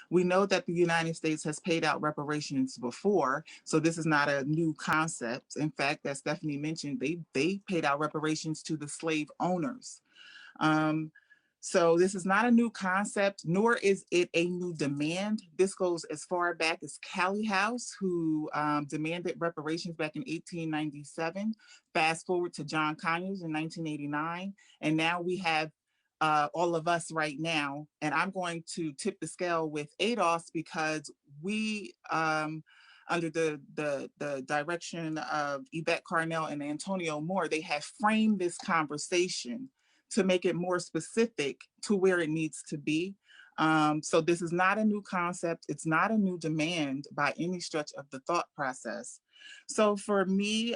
We know that the United States has paid out reparations before, so this is not a new concept. In fact, as Stephanie mentioned, they paid out reparations to the slave owners. Um, so this is not a new concept, nor is it a new demand. This goes as far back as Callie House, who demanded reparations back in 1897. Fast forward to John Conyers in 1989, and now we have all of us right now. And I'm going to tip the scale with ADOS because we, under the direction of Yvette Carnell and Antonio Moore, they have framed this conversation to make it more specific to where it needs to be. So this is not a new concept. It's not a new demand by any stretch of the thought process. So for me,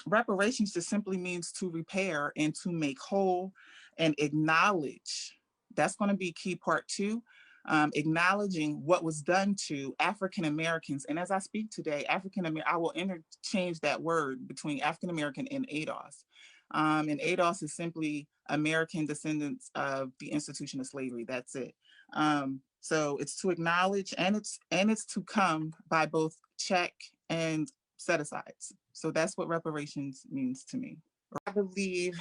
reparations just simply means to repair and to make whole and acknowledge. That's going to be key part two. Acknowledging what was done to African Americans. And as I speak today, African American, I will interchange that word between African American and ADOS. And ADOS is simply American Descendants of the Institution of Slavery. That's it. So it's to acknowledge, and it's to come by both check and set asides. So that's what reparations means to me. I believe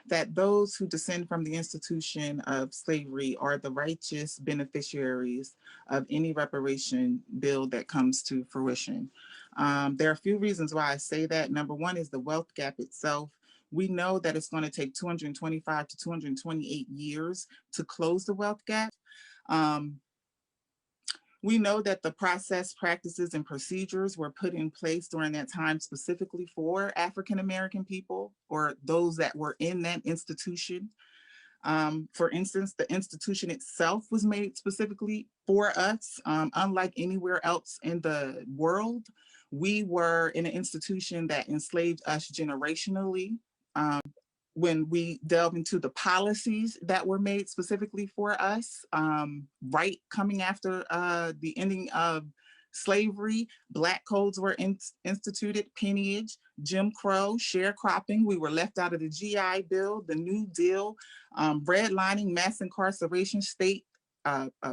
that those who descend from the institution of slavery are the righteous beneficiaries of any reparation bill that comes to fruition. There are a few reasons why I say that. Number one is the wealth gap itself. We know that it's going to take 225 to 228 years to close the wealth gap. We know that the process, practices, and procedures were put in place during that time specifically for African American people or those that were in that institution. For instance, the institution itself was made specifically for us. Unlike anywhere else in the world, we were in an institution that enslaved us generationally. When we delve into the policies that were made specifically for us, right coming after the ending of slavery, Black codes were instituted, peonage, Jim Crow, sharecropping. We were left out of the GI Bill, the New Deal, redlining, mass incarceration, state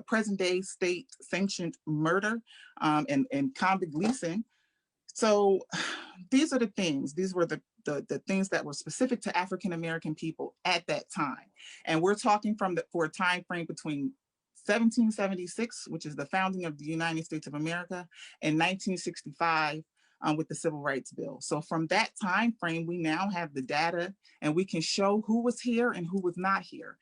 present day state sanctioned murder, and convict leasing. So these are the things. These were the things that were specific to African American people at that time. And we're talking for a time frame between 1776, which is the founding of the United States of America, and 1965 with the Civil Rights Bill. So from that time frame, we now have the data and we can show who was here and who was not here.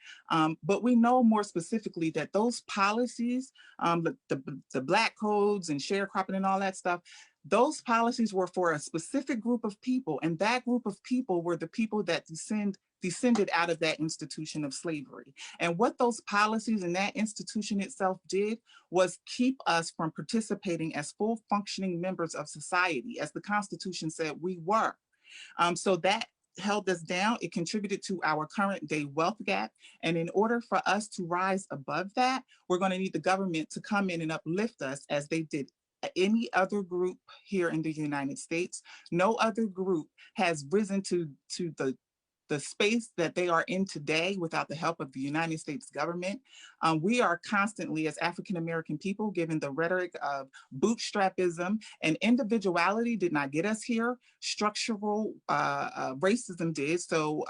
But we know more specifically that those policies, the Black codes and sharecropping and all that stuff, those policies were for a specific group of people, and that group of people were the people that descended out of that institution of slavery. And what those policies and that institution itself did was keep us from participating as full functioning members of society, as the Constitution said we were. So that held us down. It contributed to our current day wealth gap. And in order for us to rise above that, we're going to need the government to come in and uplift us as they did any other group here in the United States. No other group has risen to the space that they are in today without the help of the United States government. We are constantly, as African American people, given the rhetoric of bootstrapism, and individuality did not get us here. Structural racism did. So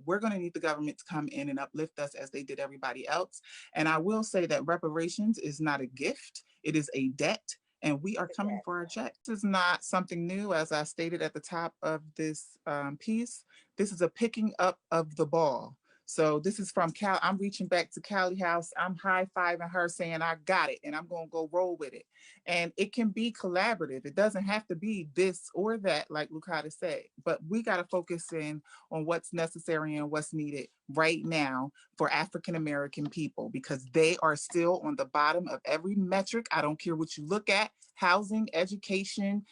we're going to need the government to come in and uplift us as they did everybody else. And I will say that reparations is not a gift, it is a debt. And we are coming for our check. This is not something new, as I stated at the top of this piece. This is a picking up of the ball. So this is from Cal. I'm reaching back to Callie House. I'm high-fiving her saying, I got it, and I'm going to go roll with it. And it can be collaborative. It doesn't have to be this or that, like Lukata said, but we got to focus in on what's necessary and what's needed right now for African American people, because they are still on the bottom of every metric. I don't care what you look at: housing, education,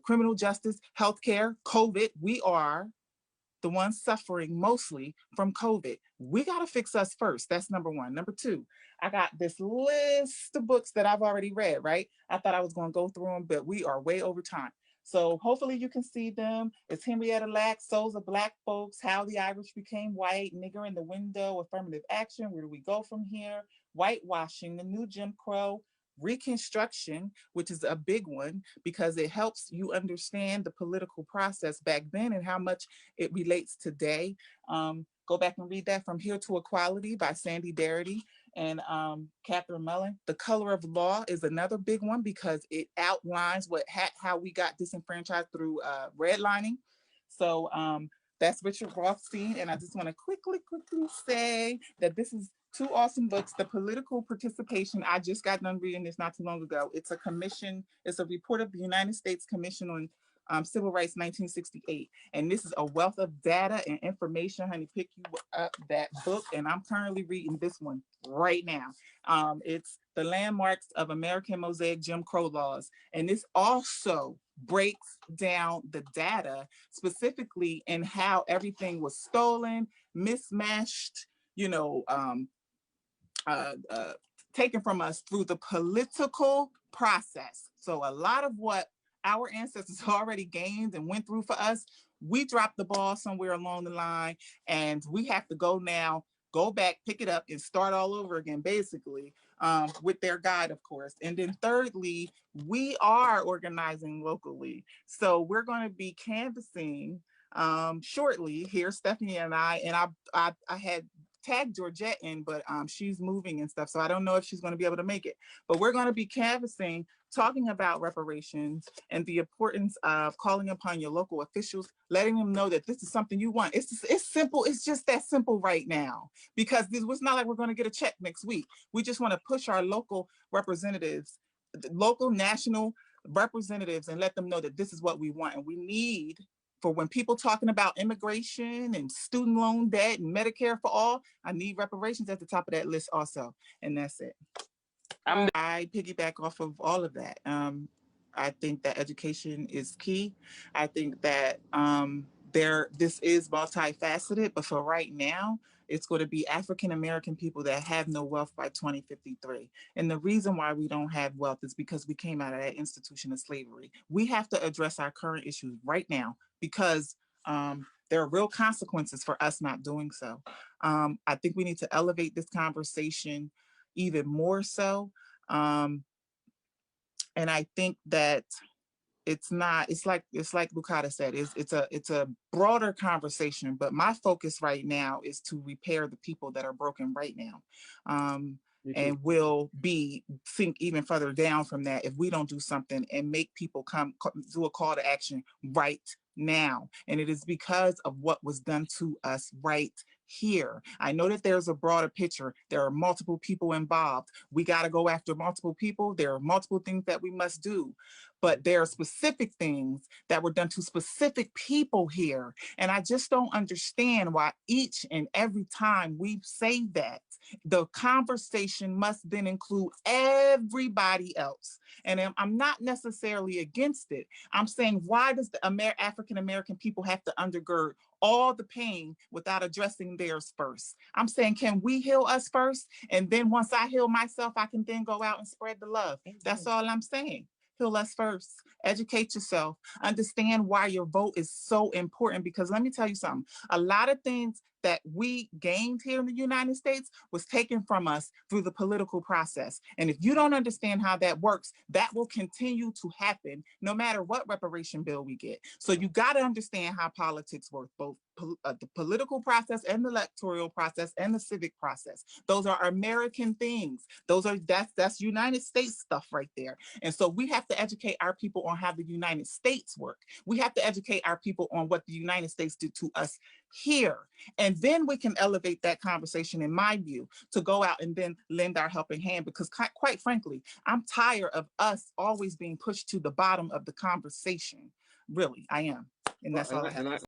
criminal justice, healthcare, COVID. We are the ones suffering mostly from COVID. We got to fix us first. That's number one. Number two, I got this list of books that I've already read, right? I thought I was going to go through them, but we are way over time. So hopefully you can see them. It's Henrietta Lacks, Souls of Black Folks, How the Irish Became White, Nigger in the Window, Affirmative Action, Where Do We Go From Here, Whitewashing, The New Jim Crow, Reconstruction, which is a big one because it helps you understand the political process back then and how much it relates today. Go back and read that, From Here to Equality by Sandy Darity and Catherine Mullen. The Color of Law is another big one because it outlines how we got disenfranchised through redlining. So that's Richard Rothstein. And I just want to quickly say that this is two awesome books. The Political Participation, I just got done reading this not too long ago. It's a commission, it's a report of the United States Commission on Civil Rights 1968. And this is a wealth of data and information. Honey, pick you up that book. And I'm currently reading this one right now. It's The Landmarks of American Mosaic Jim Crow Laws. And this also breaks down the data specifically in how everything was stolen, mismatched, taken from us through the political process. So a lot of what our ancestors already gained and went through for us, we dropped the ball somewhere along the line, and we have to go back, pick it up, and start all over again, basically, with their guide, of course. And then thirdly, we are organizing locally. So we're going to be canvassing shortly here, Stephanie and I had tagged Georgette in, but she's moving and stuff, so I don't know if she's going to be able to make it. But we're going to be canvassing, talking about reparations and the importance of calling upon your local officials, letting them know that this is something you want. It's simple. It's just that simple right now, because it's not like we're going to get a check next week. We just want to push our local representatives, local, national representatives, and let them know that this is what we want. And we need, for when people talking about immigration and student loan debt and Medicare for all, I need reparations at the top of that list also. And that's it. I piggyback off of all of that. I think that education is key. I think that this is multifaceted, but for right now, it's going to be African American people that have no wealth by 2053. And the reason why we don't have wealth is because we came out of that institution of slavery. We have to address our current issues right now, because there are real consequences for us not doing so. I think we need to elevate this conversation even more so. And I think that it's like Lukata said, it's a broader conversation, but my focus right now is to repair the people that are broken right now. And will think even further down from that if we don't do something and make people do a call to action right now. And it is because of what was done to us right here. I know that there's a broader picture. There are multiple people involved. We got to go after multiple people. There are multiple things that we must do, but there are specific things that were done to specific people here. And I just don't understand why each and every time we say that, the conversation must then include everybody else. And I'm not necessarily against it. I'm saying, why does the African American people have to undergird all the pain without addressing theirs first? I'm saying, can we heal us first? And then once I heal myself, I can then go out and spread the love. That's all I'm saying. Heal us first. Educate yourself. Understand why your vote is so important. Because let me tell you something. A lot of things that we gained here in the United States was taken from us through the political process. And if you don't understand how that works, that will continue to happen no matter what reparation bill we get. So you got to understand how politics work, both the political process and the electoral process and the civic process. Those are American things. That's United States stuff right there. And so we have to educate our people on how the United States work. We have to educate our people on what the United States did to us here. And then we can elevate that conversation, in my view, to go out and then lend our helping hand. Because quite frankly, I'm tired of us always being pushed to the bottom of the conversation. Really, I am. And that's all I have.